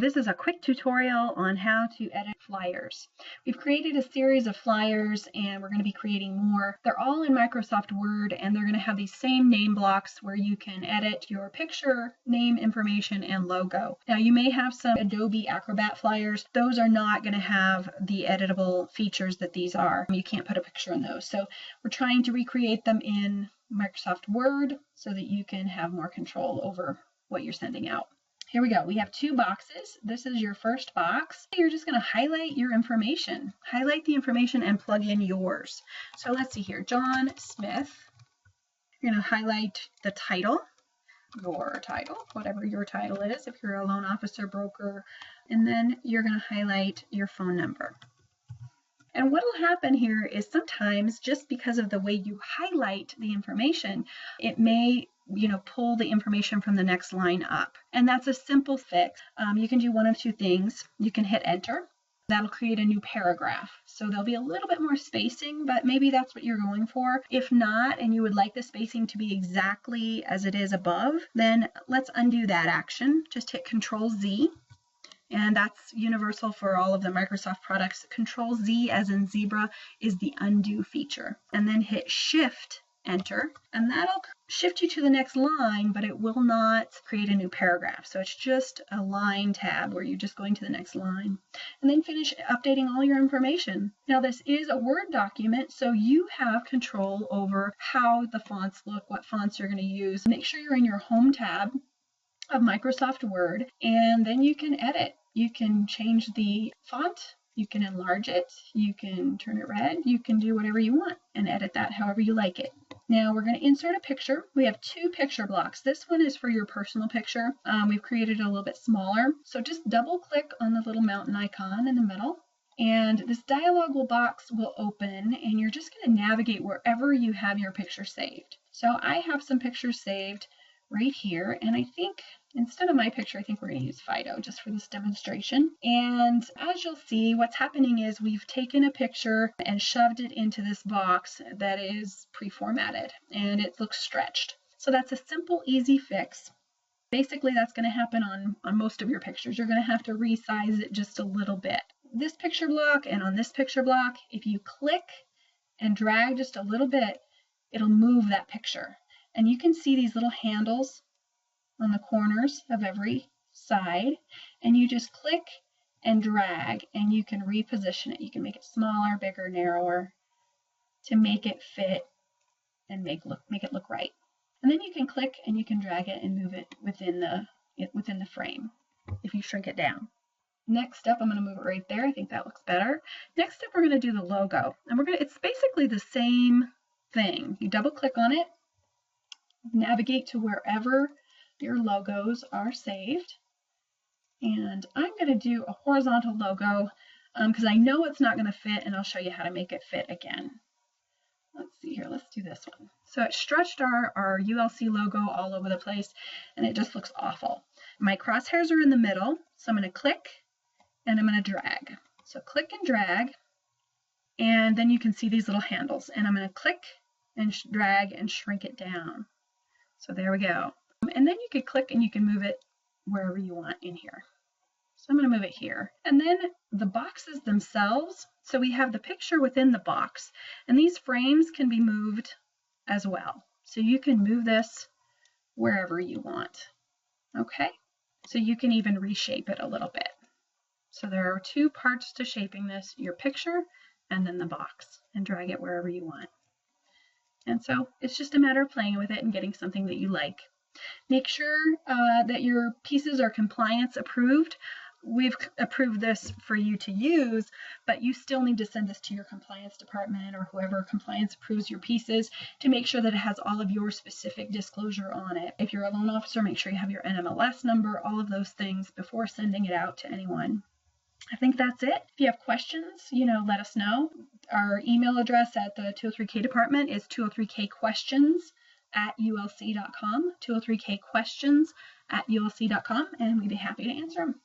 This is a quick tutorial on how to edit flyers. We've created a series of flyers and we're going to be creating more. They're all in Microsoft Word and they're going to have these same name blocks where you can edit your picture, name information, and logo. Now you may have some Adobe Acrobat flyers. Those are not going to have the editable features that these are. You can't put a picture in those. So we're trying to recreate them in Microsoft Word so that you can have more control over what you're sending out. Here we go. We have two boxes. This is your first box. You're just going to highlight your information. Highlight the information and plug in yours. So let's see here. John Smith. You're going to highlight the title, your title, whatever your title is, if you're a loan officer, broker, and then you're going to highlight your phone number. And what will happen here is sometimes just because of the way you highlight the information, it may pull the information from the next line up. And that's a simple fix. You can do one of two things. You can hit enter. That'll create a new paragraph. So there'll be a little bit more spacing, but maybe that's what you're going for. If not, and you would like the spacing to be exactly as it is above, then let's undo that action. Just hit Control Z. And that's universal for all of the Microsoft products. Control Z as in zebra is the undo feature. And then hit Shift Enter, and that'll shift you to the next line, but it will not create a new paragraph. So it's just a line tab where you're just going to the next line. And then finish updating all your information. Now this is a Word document, so you have control over how the fonts look, what fonts you're going to use. Make sure you're in your Home tab of Microsoft Word, and then you can edit. You can change the font, you can enlarge it, you can turn it red, you can do whatever you want and edit that however you like it. Now we're going to insert a picture. We have two picture blocks. This one is for your personal picture. We've created it a little bit smaller. So just double click on the little mountain icon in the middle, and this dialog box will open, and you're just going to navigate wherever you have your picture saved. So I have some pictures saved right here, and I think instead of my picture, I think we're going to use Fido just for this demonstration. And as you'll see, what's happening is we've taken a picture and shoved it into this box that is pre-formatted, and it looks stretched. So that's a simple, easy fix. Basically, that's going to happen on most of your pictures. You're going to have to resize it just a little bit. This picture block and on this picture block, if you click and drag just a little bit, it'll move that picture. And you can see these little handles on the corners of every side, and you just click and drag and you can reposition it. You can make it smaller, bigger, narrower to make it fit and make it look right. And then you can click and you can drag it and move it within the frame if you shrink it down. Next up, I'm going to move it right there. I think that looks better. Next up, we're going to do the logo, and it's basically the same thing. You double click on it, navigate to wherever your logos are saved, and I'm going to do a horizontal logo because I know it's not going to fit, and I'll show you how to make it fit again. Let's see here, let's do this one. So it stretched our ULC logo all over the place, and it just looks awful. My crosshairs are in the middle, so I'm going to click and I'm going to drag. So click and drag, and then you can see these little handles, and I'm going to click and drag and shrink it down. So there we go. And then you could click and you can move it wherever you want in here. So I'm going to move it here. And then the boxes themselves, so we have the picture within the box, and these frames can be moved as well. So you can move this wherever you want. Okay? So you can even reshape it a little bit. So there are two parts to shaping this, your picture and then the box, and drag it wherever you want. And so it's just a matter of playing with it and getting something that you like. Make sure that your pieces are compliance approved. We've approved this for you to use, but you still need to send this to your compliance department or whoever compliance approves your pieces to make sure that it has all of your specific disclosure on it. If you're a loan officer, make sure you have your NMLS number, all of those things before sending it out to anyone. I think that's it. If you have questions, let us know. Our email address at the 203K department is 203kquestions@ulc.com, 203kquestions@ulc.com, and we'd be happy to answer them.